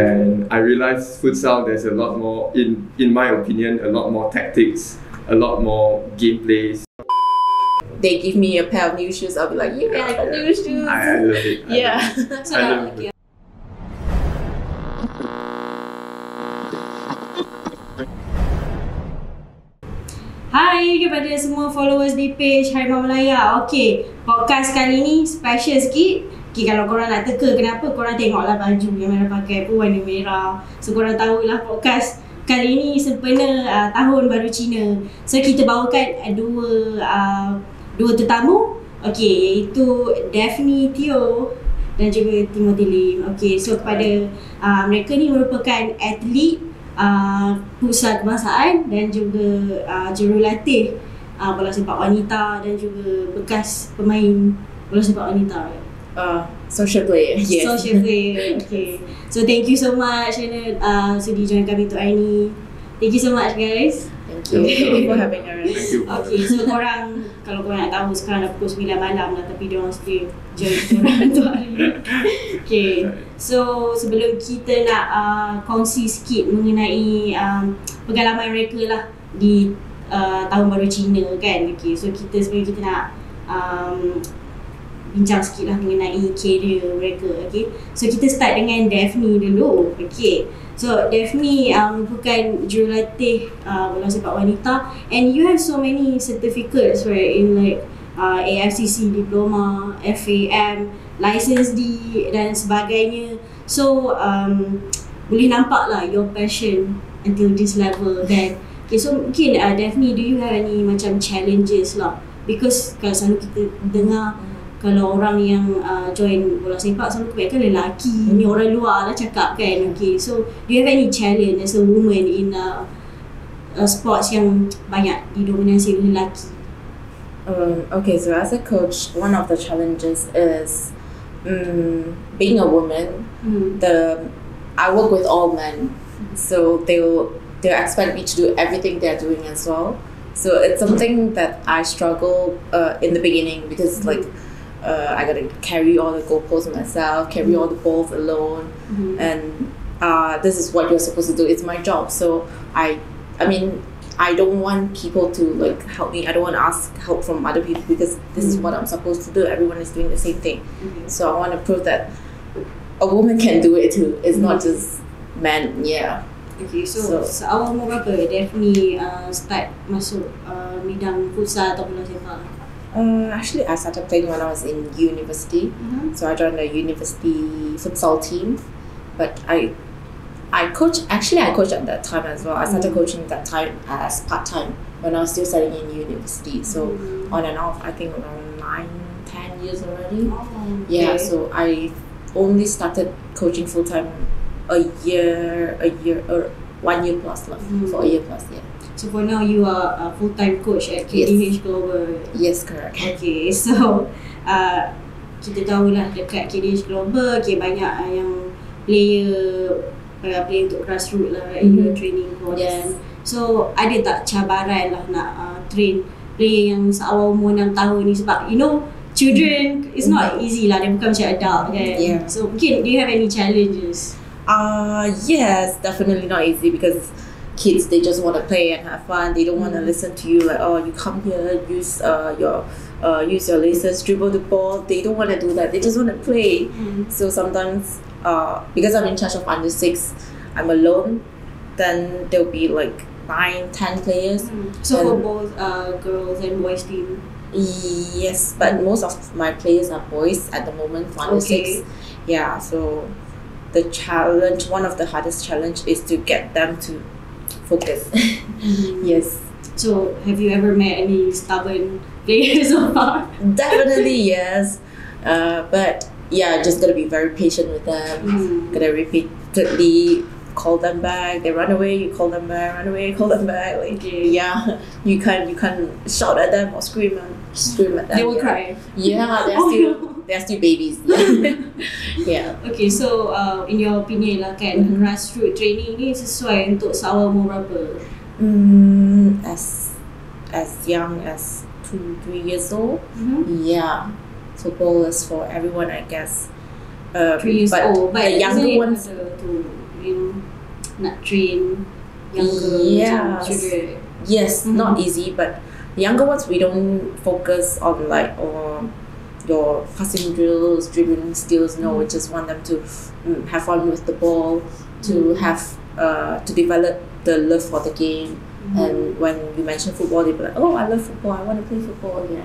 And I realized futsal, there's a lot more, in my opinion, a lot more tactics, a lot more gameplays. They give me a pair of new shoes, I'll be like, yeah, I got new shoes. I love it. Yeah. I love it. Hai kepada semua followers di page Harimau Melaya. Okay, podcast kali ni special sikit. Okay, kalau korang nak teka kenapa, korang tengoklah baju yang Mira pakai pun warna merah. So korang tahulah podcast kali ni sempena tahun baru Cina. So kita bawakan dua tetamu. Okay, iaitu Daphne Teo dan juga Timothy Lim. Okay, so kepada mereka ni merupakan atlet pusat kebangsaan dan juga jurulatih bola sepak wanita dan juga bekas pemain bola sepak wanita. Social player. Yes. Social player. Okay. So thank you so much Shannon sudi join kami untuk hari ni. Thank you so much guys. Thank you for having us. Thank you. Okay, so korang kalau korang nak tahu sekarang dah pukul 9 malam dah, tapi diorang still join korang untuk hari ni. Okay, so sebelum kita nak kongsi sikit mengenai pengalaman mereka lah di tahun baru Cina kan. Okay, so sebenarnya kita nak bincang sikit lah mengenai career mereka. Okay, so kita start dengan Daphne dulu. Okay, so Daphne merupakan jurulatih bola sepak wanita, and you have so many certificates right in like AFCC diploma, FAM, license D dan sebagainya. So boleh nampak lah your passion until this level kan. Okay, so mungkin Daphne, do you have any macam challenges lah, because kalau selalu kita dengar kalau orang yang join bola sepak selalu kebanyakan lelaki, ni orang luar lah cakap kan. Okay, so do you have any challenge as a woman in sports yang banyak didominasi oleh lelaki? Okay, so as a coach, one of the challenges is being a woman. I work with all men, so they'll expect me to do everything they're doing as well. So it's something that I struggle in the beginning, because like I gotta carry all the goalposts myself, carry all the balls alone, and this is what you're supposed to do. It's my job. So I mean, I don't want people to like help me. I don't want to ask help from other people, because this is what I'm supposed to do. Everyone is doing the same thing. So I want to prove that a woman can do it too. It's not just men. Yeah. Okay, so awal umur berapa Daphne start masuk bidang futsal atau bola sepak? Actually, I started playing when I was in university. So I joined the university futsal team, but I coached at that time as well. I started coaching that time as part-time when I was still studying in university. So on and off, I think around 9-10 years already. Yeah, so I only started coaching full-time a year or 1 year plus lah. For a year plus, yeah. So for now you are a full-time coach at KDH Global. Yes, correct. Okay, so kita tahulah dekat KDH Global, okay, banyak yang player untuk grassroots lah, you training for them. So ada tak cabaran lah nak train player yang seawal umur 6 tahun ni, sebab you know children it's not easy lah, dia bukan macam adult kan. Yeah. So mungkin do you have any challenges? Yes, definitely not easy, because kids, they just want to play and have fun. They don't want to listen to you like, oh, you come here, use your laces, dribble the ball. They don't want to do that. They just want to play. So sometimes because I'm in charge of under 6, I'm alone, then there'll be like 9-10 players. So for both girls and boys team? Yes, but most of my players are boys at the moment for under 6. Yeah, so the challenge, one of the hardest challenge, is to get them to focus. Yes. So have you ever met any stubborn players so far? Definitely yes. But yeah, just gotta be very patient with them. Gotta repeatedly call them back. They run away, you call them back. Run away, call them back. Like yeah, you can't shout at them or scream at them. They will cry. Yeah, they're still babies. Yeah. Okay, so in your opinion lah kan, grassroots training ni sesuai untuk seawal umur berapa? As young as 2-3 years old. Yeah. Football is for everyone, I guess. 3 years old, but the younger ones. nak train younger children? Yes, not easy, but the younger ones we don't focus on like your passing drills, dribbling skills. No, we just want them to have fun with the ball, to have to develop the love for the game. And when you mention football, they'll be like, oh, I love football, I want to play football. Yeah.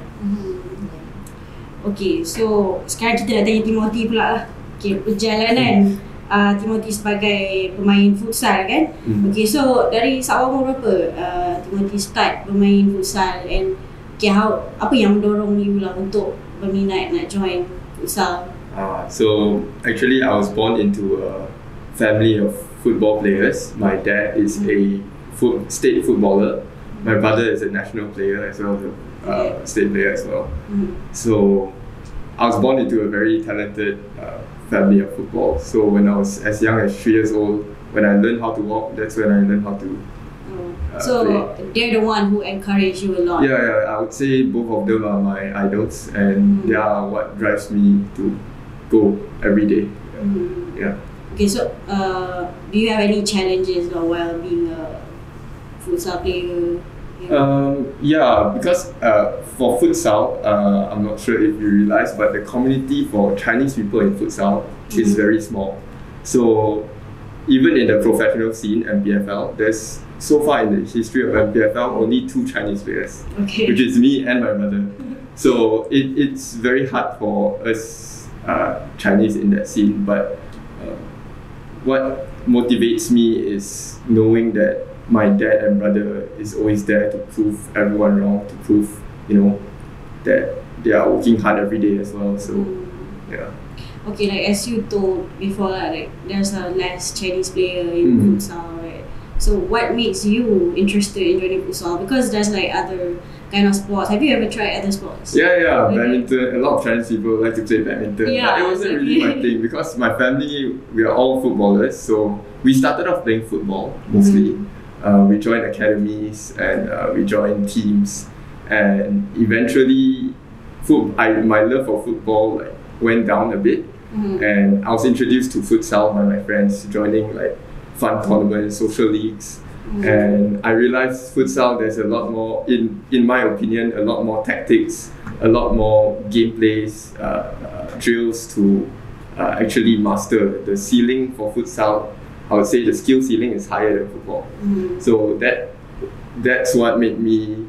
Okay, so sekarang kita nak tanya Timothy pula lah. Okay, perjalanan Timothy sebagai pemain futsal kan. Okay, so dari sawah umur berapa Timothy start bermain futsal, and okay, apa yang mendorong you lah untuk berminat nak join futsal? So actually I was born into a family of football players. My dad is a state footballer. My brother is a national player as well, state player as well. So I was born into a very talented family of football. So when I was as young as 3 years old, when I learned how to walk, that's when I learned how to so play. They're the one who encourage you a lot. Yeah, I would say both of them are my idols, and they are what drives me to go every day. Yeah. Okay, so do you have any challenges while being a futsal player? Yeah, because for futsal, I'm not sure if you realize, but the community for Chinese people in futsal is very small. So even in the professional scene, MPFL, there's so far in the history of MPFL only 2 Chinese players, which is me and my brother. So it's very hard for us Chinese in that scene. But what motivates me is knowing that my dad and brother is always there to prove everyone wrong, to prove, that they are working hard every day as well. So, yeah. Okay, like as you told before, like there's a less Chinese player in futsal, right? So what makes you interested in joining futsal? Because there's like other kind of sports. Have you ever tried other sports? Yeah, badminton. A lot of Chinese people like to play badminton. Yeah, but it wasn't really my thing because my family, we are all footballers. So we started off playing football mostly. We joined academies and we joined teams, and eventually my love for football went down a bit, and I was introduced to futsal by my friends, joining fun tournaments, social leagues, and I realized futsal there's a lot more, in my opinion, a lot more tactics, a lot more gameplays, drills to actually master. The ceiling for futsal, I would say the skill ceiling is higher than football. So that's what made me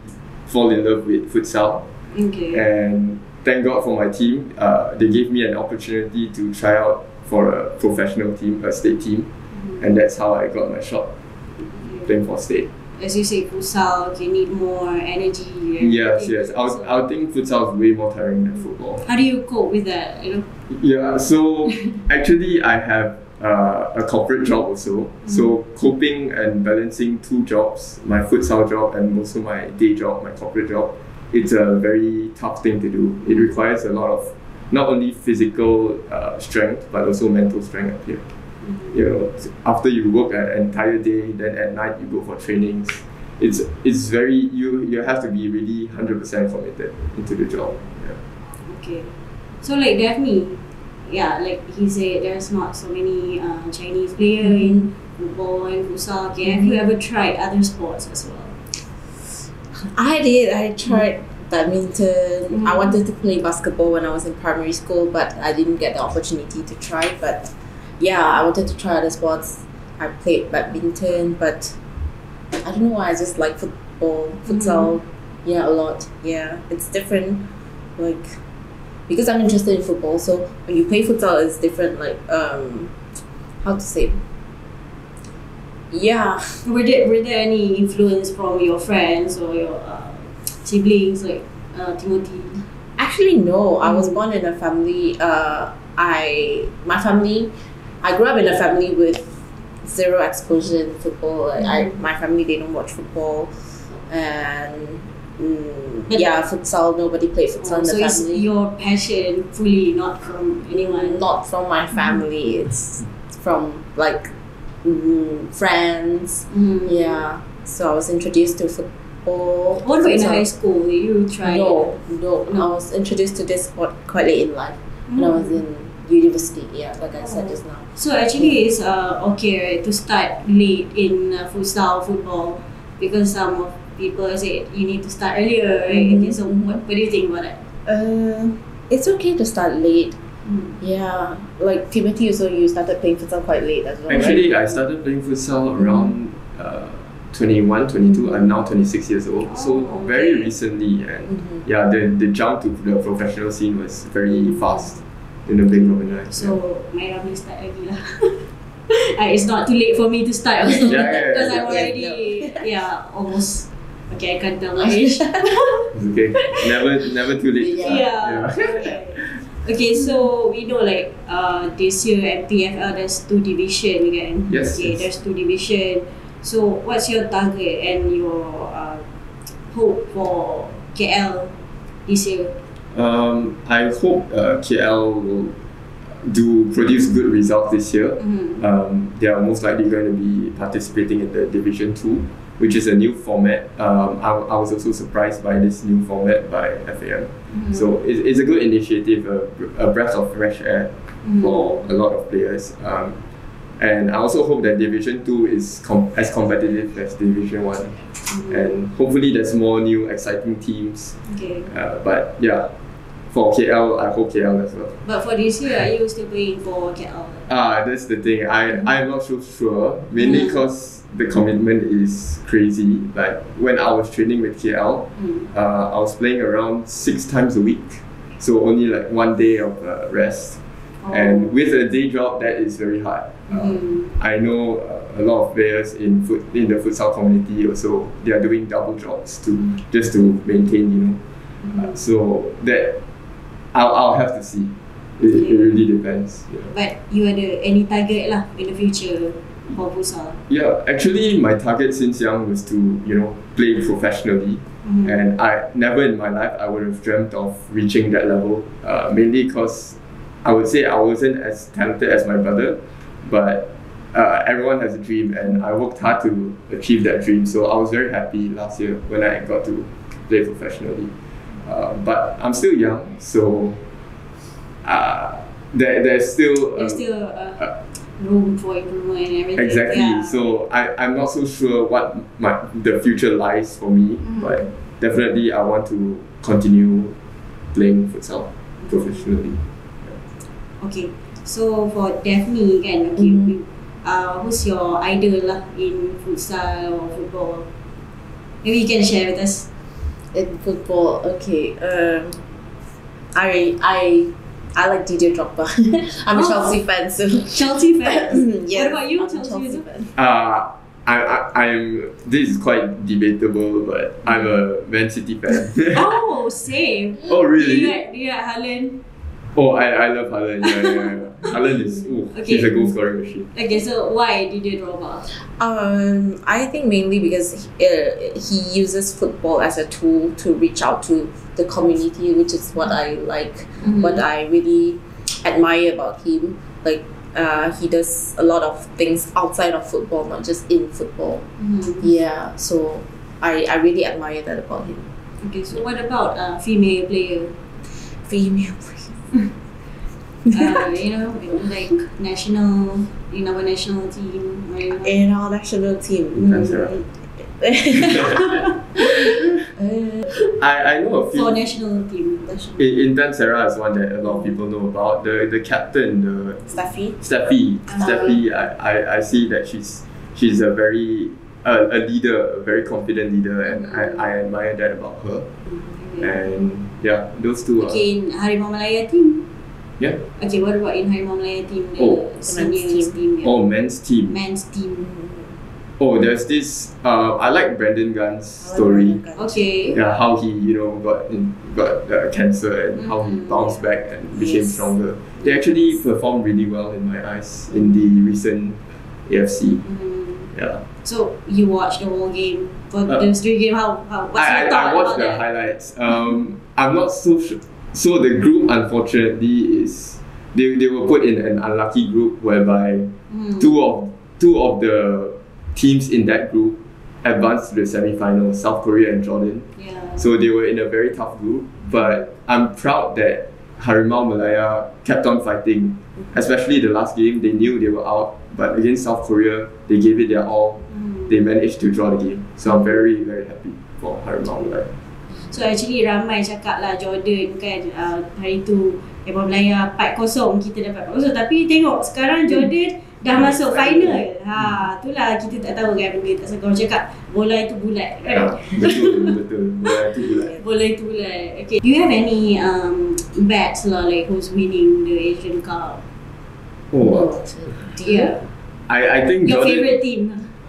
fall in love with futsal. Okay. And thank God for my team. They gave me an opportunity to try out for a professional team, a state team. And that's how I got my shot playing for state. As you say, futsal can need more energy. Yes. I would think futsal is way more tiring than football. How do you cope with that? Yeah, so actually I have a corporate job also. So coping and balancing 2 jobs, my futsal job and also my day job, my corporate job, it's a very tough thing to do. It requires a lot of not only physical strength but also mental strength up here. After you work an entire day, then at night you go for trainings. It's very, you have to be really 100% committed into the job. Yeah. Okay, so Daphne, like he said, there's not so many Chinese players in football and futsal. Okay, have you ever tried other sports as well? I did. I tried badminton. I wanted to play basketball when I was in primary school, but I didn't get the opportunity to try. But yeah, I wanted to try other sports. I played badminton, but I don't know why. I just like football, futsal. Yeah, a lot. Yeah, it's different. Because I'm interested in football, so when you play futsal, it's different. How to say? Yeah. Were there any influence from your friends or your siblings, like Timothy? Actually, no. I was born in a family. I grew up in a family with zero exposure in football. My family, they don't watch football, and futsal. Nobody played futsal in the family. So it's your passion fully, not from anyone? Not from my family. It's from friends. Yeah. So I was introduced to football. What about in high school? Did you try? No. I was introduced to this sport quite late in life. When I was in university. Yeah, like I said just now. So actually, it's okay, right, to start late in football, because some of people say you need to start earlier, right? Okay, so what do you think about that? It's okay to start late. Yeah, like Timothy, also you started playing futsal quite late as well. Actually, right? I started playing futsal around 21, 22. I'm now 26 years old, so very recently, and yeah, the jump to the professional scene was very fast in the blink of an eye. So my Ramli start lagi lah. It's not too late for me to start also, because I'm already almost. Okay, I can't tell my age. It's okay. Never too late to start. Yeah. Okay, so we know like this year at PFL there's 2 division again. Yes. Okay, there's 2 division. So what's your target and your hope for KL this year? I hope KL will produce good results this year. They are most likely going to be participating in the Division 2, which is a new format. I was also surprised by this new format by FAM. So it's a good initiative, a breath of fresh air for a lot of players. And I also hope that Division 2 is as competitive as Division 1. And hopefully there's more new exciting teams. Okay. But yeah, for KL, I hope KL as well. But for this year, are you still playing for KL? That's the thing. I'm not so sure. Mainly because the commitment is crazy. Like when I was training with KL, I was playing around 6 times a week. So only like 1 day of rest. And with a day job, that is very hard. I know a lot of players in the futsal community also, they are doing double jobs just to maintain, so that I'll have to see. It really depends. Yeah. But you ada any target lah in the future for futsal? Yeah, actually my target since young was to play professionally. And I never in my life I would have dreamt of reaching that level. Mainly because I would say I wasn't as talented as my brother, but everyone has a dream, and I worked hard to achieve that dream. So I was very happy last year when I got to play professionally. But I'm still young, so there's still room for improvement and everything. Exactly. Yeah. So I'm not so sure what the future lies for me, but definitely I want to continue playing futsal professionally. Okay, so for Daphne kan, who's your idol lah in futsal or football? Maybe you can share with us. In football, okay. I like DJ Drogba. I'm a Chelsea fan, so Chelsea fan. Yes, What about you? I'm a Chelsea fan. This is quite debatable, but I'm a Man City fan. Oh, same. Oh, really? Do you like Haaland? Oh, I love Haaland. Yeah. Haaland is he's a goal scoring machine. Okay, so why did you Drogba? I think mainly because he uses football as a tool to reach out to the community, which is what I like, what I really admire about him. Like he does a lot of things outside of football, not just in football. Yeah, so I really admire that about him. Okay, so what about female player? Female player. Like national, in our national team. In our national team. I know a few. For national team. Intan Sarah is one that a lot of people know about. The captain, Steffi. I see that she's a very a leader, a very confident leader, and I admire that about her. And yeah, those two are. Okay, in Harimau Malaya team. Yeah. Okay, what about in Harimau Malaya team? Seniors team. Yeah. Oh, men's team. Men's team. Oh, there's this. I like Brandon Gunn's story. Okay. Yeah, how he got cancer and how he bounced back and became stronger. They actually performed really well in my eyes in the recent AFC. Yeah. So you watched the whole game for those 3 games. What's your thought I watched about the that? highlights. I'm not so sure. So the group, unfortunately, is they were put in an unlucky group whereby two of the teams in that group advanced to the semi-finals, South Korea and Jordan. Yeah. So they were in a very tough group. But I'm proud that Harimau Malaya kept on fighting. Especially the last game, they knew they were out, but against South Korea, they gave it their all. They managed to draw the game. So I'm very, very happy for Harimau Malaya. So actually ramai cakap lah Jordan kan hari tu Harimau Malaya 4-0 kita dapat 4-0, tapi tengok sekarang Jordan dah masuk final. Itulah kita tak tahu kan benda tak sangka. Orang cakap bola itu bulat, right? Betul. Bola itu bulat. Bola itu bulat. Okay. Do you have any bets lah, like who's winning the Asian Cup? Yeah. I think your Jordan, favorite team.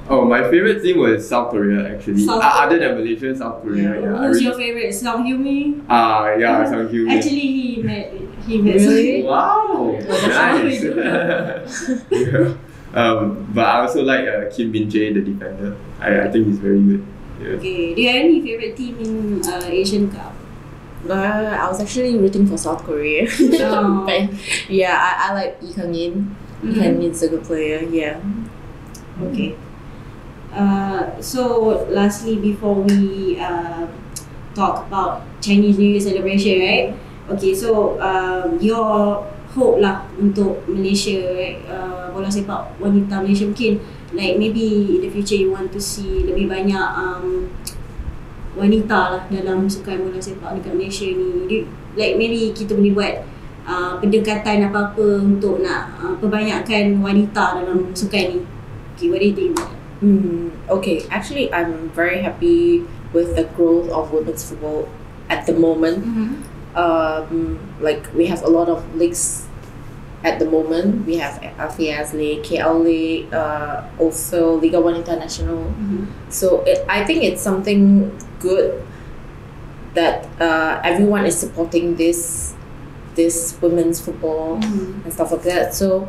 Oh, my favorite team was South Korea actually. Other than Malaysia, South Korea. Who's your favorite? Song Heung-min? Yeah, Song Heung-min. Actually, he met. Really? Wow, nice. But I also like Kim Min-jae, the defender. I think he's very good. Yeah. Okay. Do you have any favorite team in Asian Cup? I was actually rooting for South Korea. But yeah, I like Lee Kang-in. Lee Kang-in's a good player. Yeah. Okay. So lastly, before we talk about Chinese New Year celebration, right? Okay, so your hope lah untuk Malaysia, right? Bola sepak wanita Malaysia mungkin like maybe in the future you want to see lebih banyak wanita lah dalam sukan bola sepak dekat Malaysia ni. Like maybe kita boleh buat pendekatan apa-apa untuk nak perbanyakkan wanita dalam sukan ni. Okay, what do you think about that? Okay, actually I'm very happy with the growth of women's football at the moment. Like we have a lot of leagues at the moment. We have FIAS League, KL League, also Liga One International. So I think it's something good that everyone is supporting this women's football and stuff like that. So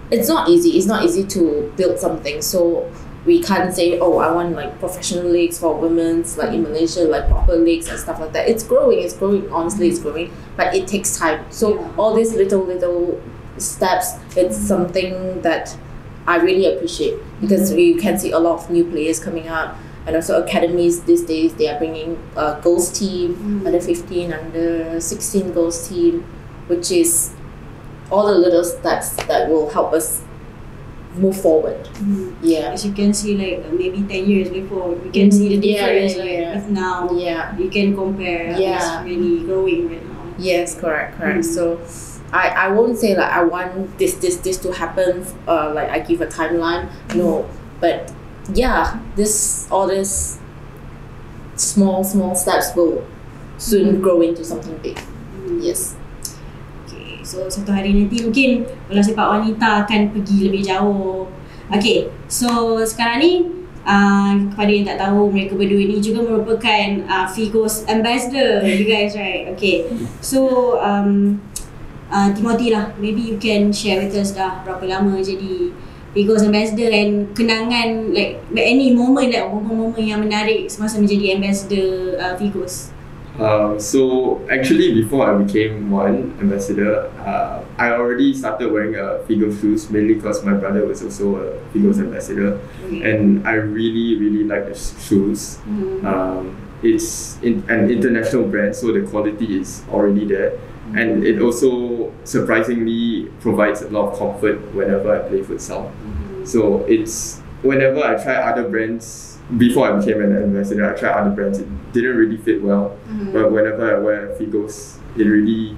it's not easy. It's not easy to build something. So we can't say, oh, I want like professional leagues for women's, like in Malaysia, like proper leagues and stuff like that. It's growing, honestly it's growing, but it takes time. So all these little steps, it's something that I really appreciate because you can see a lot of new players coming up, and also academies these days, they are bringing a girls team, under 15, under 16 girls team, which is all the little steps that will help us move forward. Yeah. As you can see, like maybe 10 years before, we can see the difference. With now, you can compare. It's really growing right now. Yes, correct. So I won't say like I want this to happen. Like I give a timeline. No, but yeah, all this small steps will soon grow into something big. Yes. So satu hari nanti mungkin bola sepak wanita akan pergi lebih jauh. Okay, so sekarang ni kepada yang tak tahu, mereka berdua ni juga merupakan Figos Ambassador, you guys, right? Okay, so Timothy lah, maybe you can share with us dah berapa lama jadi Figos Ambassador and kenangan like any moment like momen-momen yang menarik semasa menjadi Ambassador Figos. So actually before I became one ambassador, I already started wearing Figos shoes mainly because my brother was also a Figos ambassador, and I really like the shoes. It's an international brand, so the quality is already there, and it also surprisingly provides a lot of comfort whenever I play futsal. So it's whenever I try other brands. Before I became an ambassador, I tried other brands. It didn't really fit well, but whenever I wear Figos, it really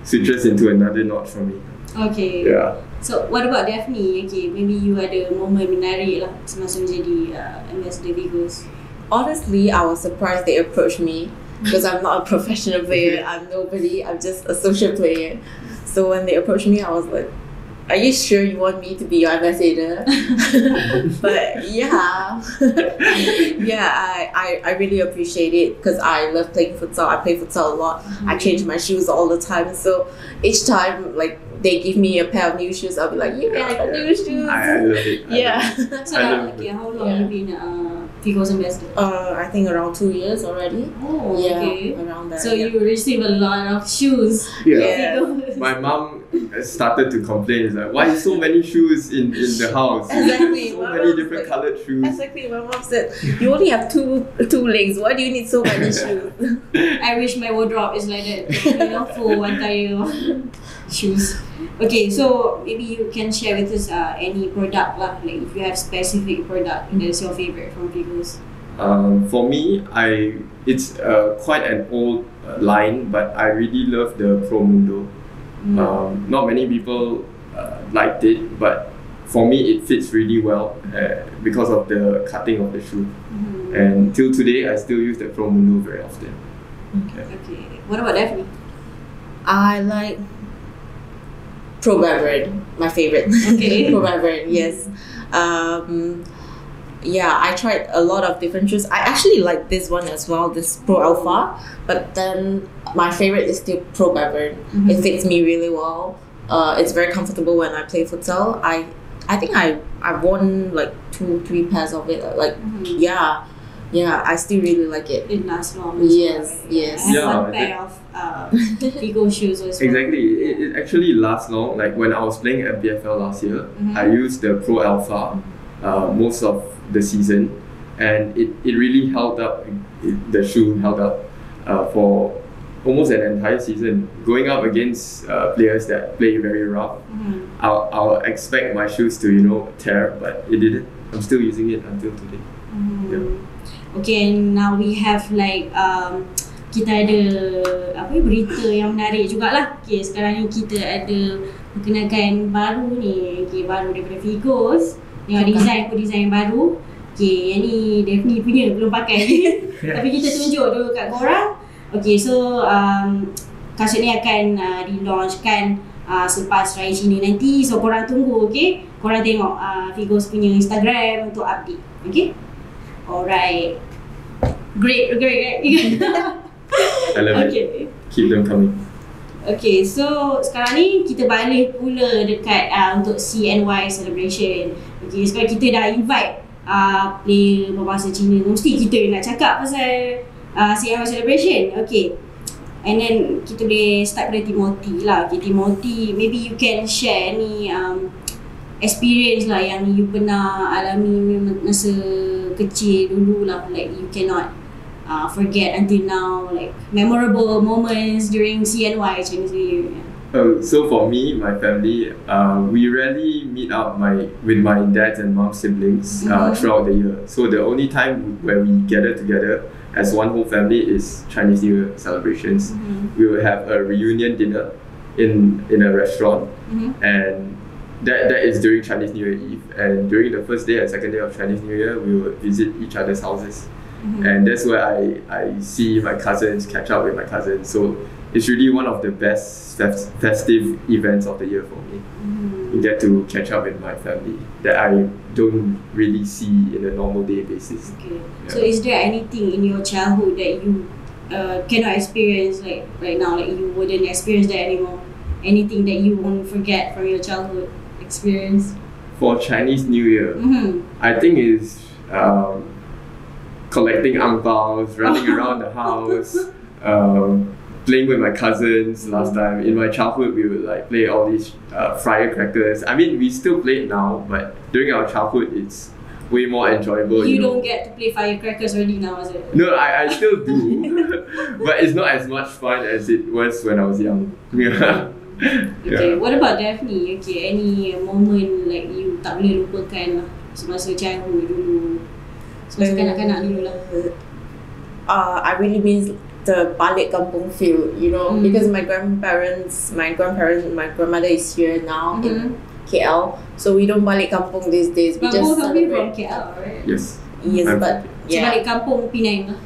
switches into another notch for me. Okay. Yeah. So what about Daphne? Okay, maybe you ada momen menarik lah semasa menjadi ambassador Figos. Honestly, I was surprised they approached me because I'm not a professional player. I'm nobody. I'm just a social player. So when they approached me, I was like, are you sure you want me to be your ambassador? But yeah, I really appreciate it because I love playing futsal. I play futsal a lot. I change my shoes all the time. So each time like they give me a pair of new shoes, I'll be like, yeah, I got new shoes. I love it. So how long have you been Figos ambassador? I think around 2 years already. Oh, okay. Around that. So you receive a lot of shoes. Yeah. my mom started to complain. It's like, why so many shoes in the house? Exactly. So My many mom different said- colored shoes. Exactly. My mom said, "You only have two legs. Why do you need so many shoes?" I wish my wardrobe is like that, full entire shoes. Okay, so maybe you can share with us any product lah, like if you have specific product that's your favorite from Vigos. For me, it's quite an old line, but I really love the Pro Mundo. Not many people liked it, but for me it fits really well because of the cutting of the shoe. And till today, I still use the Pro Mundo very often. Okay, what about Daphne? I like Pro Bavarian, my favorite. Okay. Pro Bavarian, yes. Yeah, I tried a lot of different shoes. I actually like this one as well, this Pro Alpha. But then my favorite is still Pro Bavarian. It fits me really well. It's very comfortable when I play futsal. I think I've worn like 2-3 pairs of it. Yeah, I still really like it. It lasts long. Yes, yes. I have Yeah, one pair of Vigo shoes as well. Exactly, it actually lasts long. Like when I was playing at BFL last year, I used the Pro Alpha most of the season, and it really held up. The shoe held up for almost an entire season. Going up against players that play very rough, I'll expect my shoes to tear, but it didn't. I'm still using it until today. Yeah. Okay, and now we have like kita ada berita yang menarik jugalah. Okay, sekarang ni kita ada perkenalkan baru ni. Okay, baru daripada Vigos. Tengok design baru. Okay, yang ni Daphne punya, belum pakai. Tapi kita tunjuk dulu kat korang. Okay, so kasut ni akan di-launchkan selepas Raya Cina nanti. So korang tunggu, okay? Korang tengok Vigos punya Instagram untuk update. Okay? Alright. Great. I love it. Keep them coming. Okay, so sekarang ni kita balik pula dekat untuk CNY celebration. Okay, sekarang kita dah invite player berbahasa Cina. Mesti kita nak cakap pasal CNY celebration. Okay, and then kita boleh start pada Timothy lah. Okay, Timothy, maybe you can share ni experience lah yang you pernah alami masa kecil dulu lah, like you cannot forget until now, like memorable moments during CNY Chinese New Year. So for me, my family, we rarely meet up with my dad and mom siblings throughout the year. So the only time where we gather together as one whole family is Chinese New Year celebrations. We will have a reunion dinner in a restaurant, and that is during Chinese New Year Eve. And during the first day and second day of Chinese New Year, we will visit each other's houses. And that's where I see my cousins, catch up with my cousins. So it's really one of the best festive events of the year for me. You get to catch up with my family that I don't really see in a normal day basis. Okay. Yeah. So is there anything in your childhood that you cannot experience like right now, like you wouldn't experience that anymore? Anything that you won't forget from your childhood experience? For Chinese New Year, I think it's collecting angpaos, running around the house, playing with my cousins. Last time in my childhood, we would like play all these firecrackers. I mean, we still play it now, but during our childhood, it's way more enjoyable. You don't get to play firecrackers already now, is it? No, I still do, but it's not as much fun as it was when I was young. Okay, what about Daphne? Okay, any moment like you tak boleh lupakan lah semasa childhood dulu, semasa kanak-kanak dulu lah. I really miss the balik kampung feel, because my grandmother is here now in KL, so we don't balik kampung these days. We But just both of you from celebrate. KL, right? Yes. Yes, but So balik kampung Penang lah.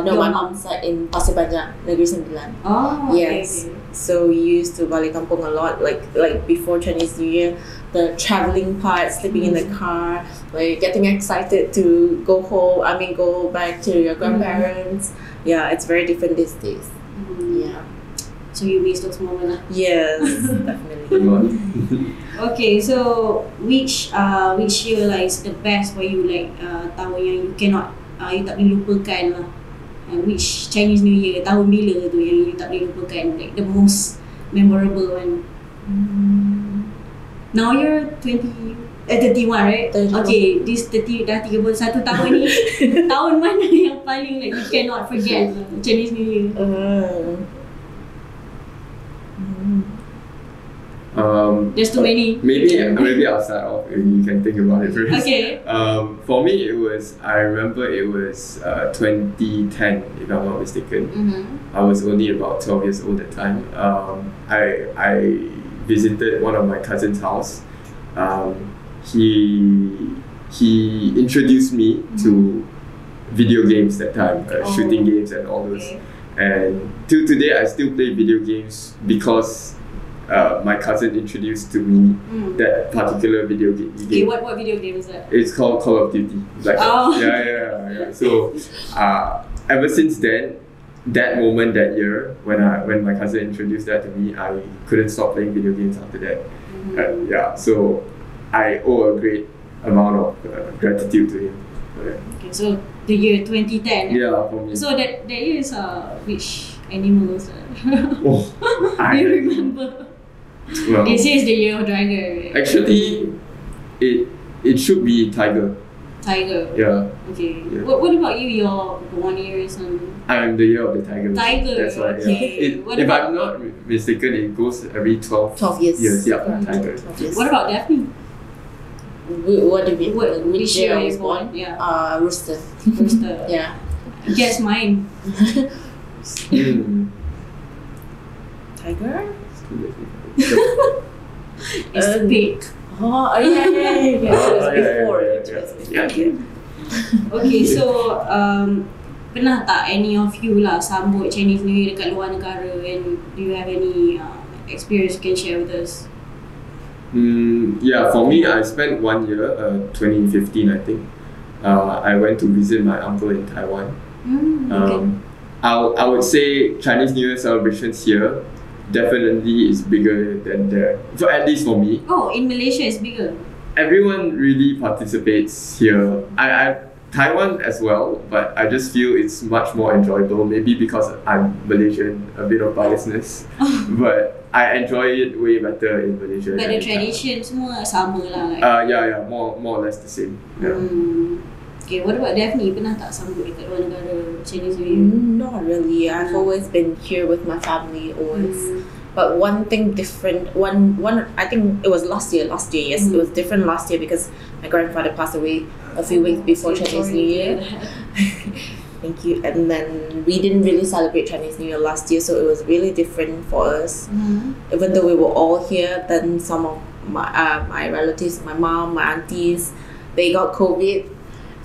no, Your my mom? mom's side in Pasir Panjang, Negeri Sembilan. Oh, Yes. okay. So we used to balik kampung a lot, like before Chinese New Year, the traveling part, sleeping in the car, like getting excited to go back to your grandparents. Yeah, it's very different these days. Yeah. So you miss those moments lah. Yes, definitely. Okay, so which year like is the best for you, like tahun yang you cannot you tak boleh lupakan lah, and which Chinese New Year tahun bila tu yang you tak boleh lupakan, like the most memorable one? Now you're 31, right? 31. Okay, this 31 tahun ni, tahun mana yang paling like you cannot forget Chinese New Year? There's too many. Maybe I'll start off if you can think about it first. Okay. For me, I remember it was 2010, if I'm not mistaken. I was only about 12 years old at the time. I visited one of my cousin's house. He introduced me to video games that time, shooting games and all those. Okay. And till today, I still play video games because my cousin introduced to me that particular video game. Okay, what video game is that? It's called Call of Duty. Like, Oh. yeah. So, ever since then, that moment that year when my cousin introduced that to me, I couldn't stop playing video games after that. So I owe a great amount of gratitude to him for that. Okay, so the year 2010. Yeah, for me. So that year is which animals? Oh, Do you remember? well, They say it's the year of dragon. actually, it should be tiger. Tiger. Yeah, Okay. Yeah. What about you? Your 1 year is on I am the year of the tiger. Tiger. That's why. Okay. Yeah. What If about- I'm not mistaken, it goes every 12 years. Yeah, tiger. 12 years. What about Daphne? What do you mean? Which year I you was born? born? Yeah. Rooster. Rooster. Yeah. Guess mine. Tiger? It's the pig. Oh, yeah. It was before. It was Yeah. before. Okay, so pernah tak any of you lah sambut Chinese New Year dekat luar negara, and do you have any experience you can share with us? Yeah, for me, I spent 1 year, 2015, I think. I went to visit my uncle in Taiwan. Okay. I would say Chinese New Year celebrations here definitely is bigger than there. So at least for me, Oh, in Malaysia it's bigger. everyone really participates here. Taiwan as well, but I just feel it's much more enjoyable. Maybe because I'm Malaysian, a bit of biasness, but I enjoy it way better in Malaysia. But than the in Taiwan. tradition semua sama lah. Like. Yeah, more or less the same. Yeah. Okay, what about Daphne? Pernah tak sambut dekat luar negara Chinese New Year? Not really. I've always been here with my family, always. But one thing different, one I think it was last year, yes. It was different last year because my grandfather passed away a few weeks before Chinese New Year. Thank you. And then we didn't really celebrate Chinese New Year last year, so it was really different for us. Even though we were all here, then some of my relatives, my mom, my aunties, they got COVID.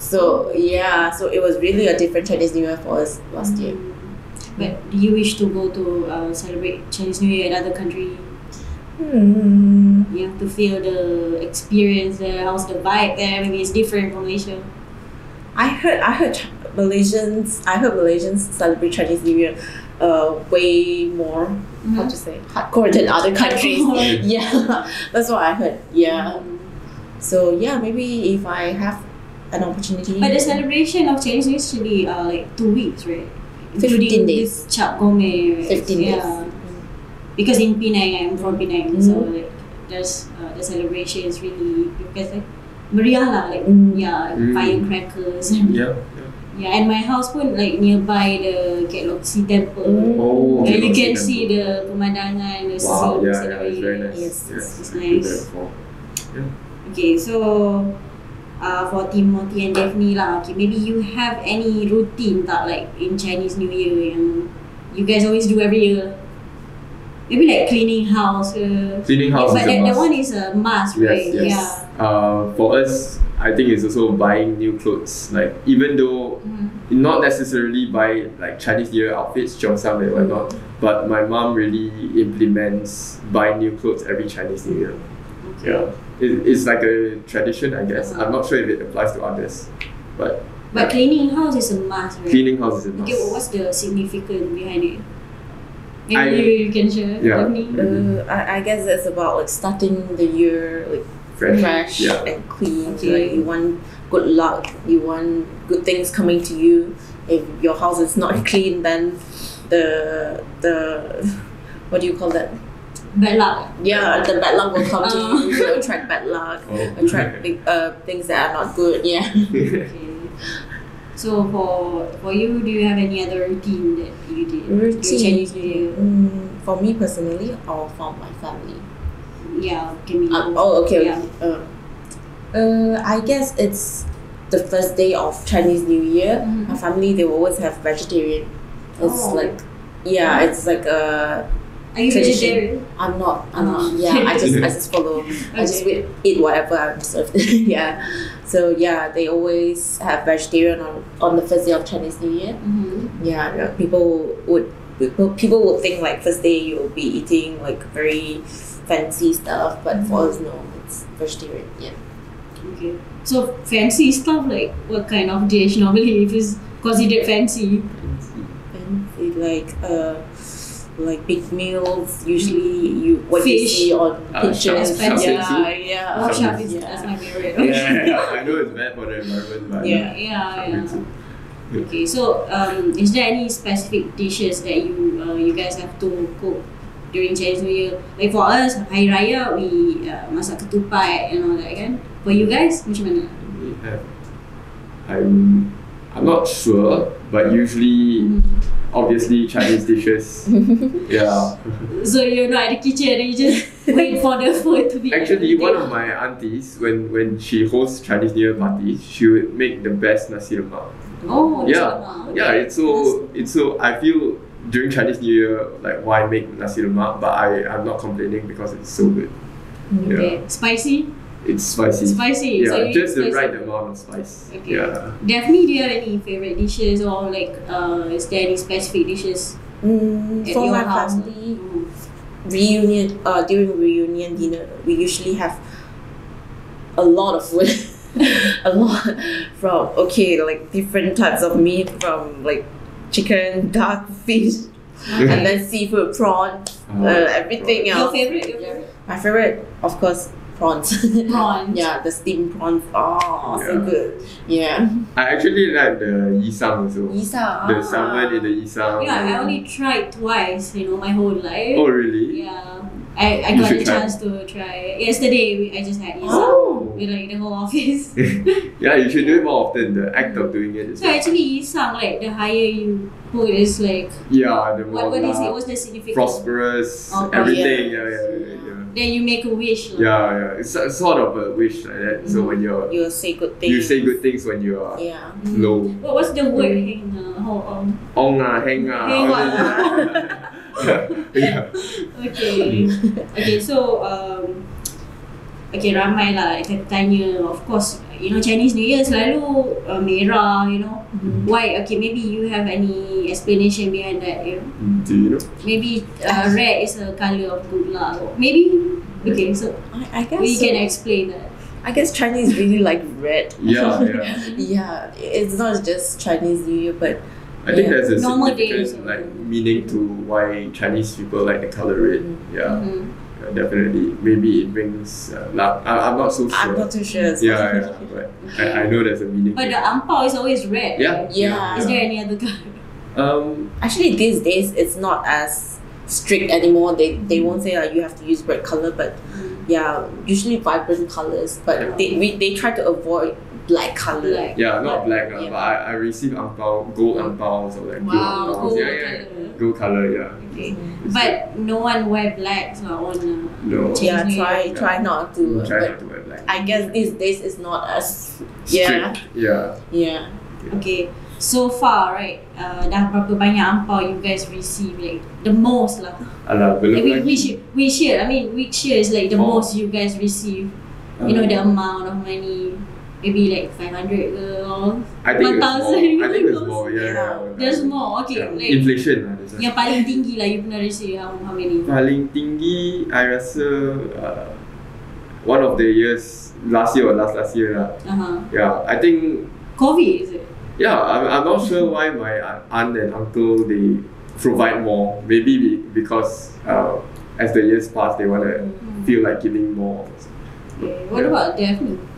So yeah, so it was really a different Chinese New Year for us last year. But do you wish to go to celebrate Chinese New Year in other country? You have to feel the experience there. How's the vibe there? Maybe it's different from Malaysia. I heard Malaysians celebrate Chinese New Year way more how to say hardcore than other countries. Yeah, that's what I heard. Yeah. So yeah, maybe if I have an opportunity. But the celebration of Chinese New Year is usually like 2 weeks, right? 15 days. This Cap Gome. 15 days. Yeah. Because in Penang, I'm from Penang, so like there's the celebration is really because like meriah lah, like firecrackers and and my house pun like nearby the Ket Lok Si temple. Oh, And you Ket Lok Si can temple. see the pemandangan, the Wow, sea, it's very nice. Yes, it's I've been nice. there before. Okay, so for Timothy and Daphne lah, okay, maybe you have any routine tak like in Chinese New Year yang you guys always do every year? Maybe like cleaning house. Cleaning house but is a that must. one is a must, right? Yes. For us, I think it's also buying new clothes. Like even though not necessarily buy like Chinese New Year outfits, cheongsam and whatnot, but my mom really implements buying new clothes every Chinese New Year. Yeah, it's like a tradition, I guess. I'm not sure if it applies to others, but cleaning house is a must, right? cleaning house is a must. Okay, what's the significance behind it? I- Maybe you can share. Yeah. Daphne? I guess it's about like starting the year like fresh Yeah. and clean. Okay. Like you want good luck, you want good things coming to you. If your house is not clean, then the what do you call that? bad luck. Yeah, the bad luck will come to you. You attract bad luck, attract things that are not good. Yeah. Okay. So for you, do you have any other routine that you did? during Chinese New Year? For me personally, or for my family? Yeah, can be. Okay. Yeah. I guess it's the first day of Chinese New Year. My family, they will always have vegetarian. It's like, it's like a. Are you tradition. vegetarian? I'm not. Yeah, I just follow. I just eat whatever I'm served. Yeah. So yeah, they always have vegetarian on the first day of Chinese New Year. Yeah, people would think like first day you'll be eating like very fancy stuff, but for us no, it's vegetarian. Yeah. Okay. So fancy stuff, like what kind of dish normally if it's considered fancy? Fancy like big meals. Usually what you Fish. see on pictures. Yeah. Oh, Shark shark, that's my favorite. Yeah, I know it's bad for the environment, but Yeah. Okay, so is there any specific dishes that you guys have to cook during Chinese New Year? Like for us, Hari Raya we masak ketupat and all that kan. For you guys, macam mana? we have. I'm not sure, but usually, obviously Chinese dishes. Yeah. So you're not at the kitchen and you just wait for the food to be. Actually, one of my aunties, when she hosts Chinese New Year parties, she would make the best nasi lemak. Oh, Yeah, it's so. I feel during Chinese New Year, like why make nasi lemak? But I'm not complaining because it's so good. Okay. Yeah. Spicy? It's spicy. Spicy. Yeah, So you just the spicy. right amount of spice. Okay. Yeah. Definitely, do you have any favorite dishes or like is there any specific dishes at For your my house? family, reunion during reunion dinner, we usually have a lot of food. A lot from like different types of meat, from like chicken, duck, fish, and then seafood, prawn, everything Your else. favorite? My favorite, of course, prawns. Prawns. Yeah, the steamed prawns. Oh, so Yeah. good. Yeah. I actually like the yisang also. Yisang. The salmon in the yisang. Yeah, I only tried twice, my whole life. Oh really? Yeah. I You got should the try. chance to try. Yesterday, I just had Isang Oh. with like the whole office. Yeah, you should do it more often. The act of doing it is. So actually, Isang, like the higher you put is like, Yeah, the more what is it? What's the significance? prosperous, Oh, everything. yeah. Yeah. Then you make a wish. Like. Yeah. It's sort of a wish like that. So when You'll say good things. you say good things when you are Yeah. low. What's the word? Heng, Ong heng Heng Yeah. Okay. Okay, so okay, ramai lah tanya. Of course, Chinese New Year selalu merah. Why? Okay, maybe you have any explanation behind that. Do you know? Maybe red is a color of good luck. Maybe. Okay, so I guess we so. can explain that. I guess Chinese really like red. Yeah. Yeah, it's not just Chinese New Year, but I think there's a Normal significant days. meaning to why Chinese people like the color red. Yeah. Mhm. Yeah, definitely. Maybe it brings luck. I'm not so sure. I'm not too sure. Yeah, but I know there's a meaning. But to the it. ampao is always red. Yeah. Yeah. Is there any other color? Actually, these days it's not as strict anymore. They won't say like you have to use red color, but yeah, usually vibrant colors. But they try to avoid black color. Black. Yeah, not black, Yeah. but I received gold angpaos or like Wow, gold gold angpaos. Yeah. color. Gold color, yeah. Okay. But no one wear black on. No. Yeah, Chinese New Year. try not to. Try but not to wear black. I guess these days it's not as Strict. Yeah. yeah. Okay. So far, right? Dah berapa banyak ampau you guys receive? Like the most lah. Alah, belum Like, lagi. which year? I mean, which year is like the Oh. most you guys receive? The amount of money. Maybe like 500 ke or I think it's 1,000. more. I think it's more. Yeah. There's more. Okay. Yeah. Like, Inflation lah. That's yang paling tinggi lah you pernah receive how many? Paling tinggi, I rasa one of the years last year or last year lah. Yeah, I think. COVID is it? Yeah, I'm not sure why my aunt and uncle they provide more. Maybe because as the years pass, they wanna feel like giving more. Okay. What about Daphne?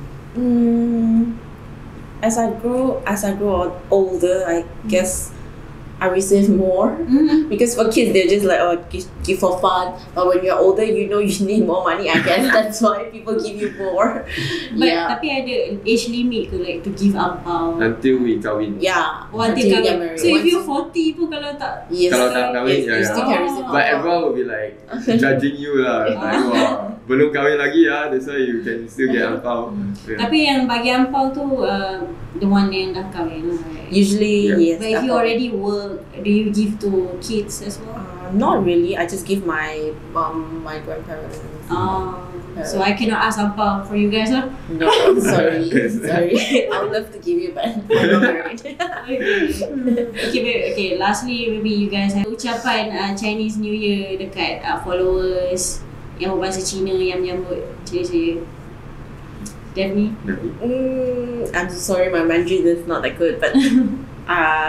As I grow older, I guess I receive more. Because for kids, they're just like, oh, give for fun. But when you're older, you know you need more money. I guess that's why people give you more. But tapi ada age limit ke like to give ampau? Until we kahwin. Yeah. Until you get kahwin. married. So if you're 40 pun kalau tak. Yes. Kalau tak kahwin, you still can receive But ampau. everyone will be like judging you lah. Like, wah, belum kahwin lagi ya, that's why you can still get ampau. Tapi yang bagi ampau tu the one yang dah kahwin lah, right? Usually, yes. But if you already work, do you give to kids as well? Not really. I just give my mom, my grandparents. So I cannot ask ampau for you guys lah. No, sorry. I would love to give you, but I'm not married. Okay, lastly, maybe you guys have ucapan Chinese New Year dekat followers yang berbahasa Cina yang menyambut Cina. Daphne? I'm so sorry, my Mandarin is not that good, but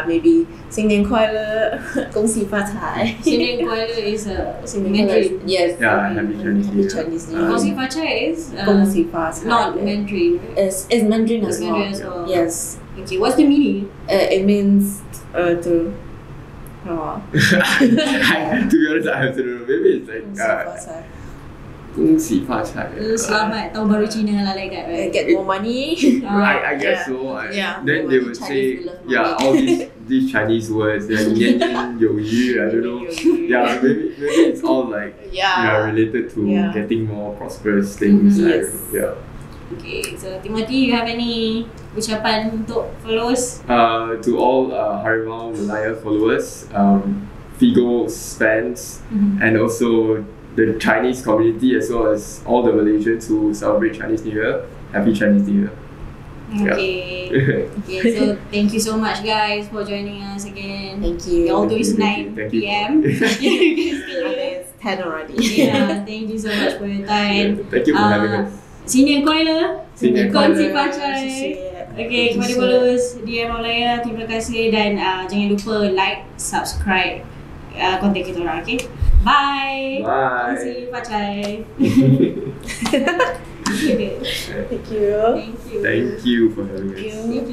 maybe 新年快乐，恭喜发财。新年快乐 is Mandarin. Yes. Yeah, happy Chinese New Year. Chinese New Year. 恭喜发财 is 恭喜发财 not Mandarin. It's Mandarin as It's well. Mandarin as well. Yes. Okay, what's the meaning? It means to. To be honest, I have to know. Maybe it's like 恭喜发财. Selamat tahun baru Cina lah like that, right? Get more money. I guess so. Then they would say, all these Chinese words, 年年有余, I don't know. Yeah, maybe it's all like related to getting more prosperous things. Yes. Okay, so Timothy, you have any ucapan untuk followers? To all Harimau Malaya followers, Figo fans, and also the Chinese community as well as all the Malaysians who celebrate Chinese New Year. Happy Chinese New Year. Okay. Okay, so thank you so much guys for joining us again. Thank you. Although it's 9 PM. It's 10 already. Yeah, thank you so much for your time. Thank you for having us. 新年快乐. 新年快乐. 恭喜发财. Okay, kepada followers DM Malaya, terima kasih dan jangan lupa like, subscribe konten kita orang, okay? Bye. Bye. 恭喜发财. Thank you. Thank you. Thank you for having us. Thank you.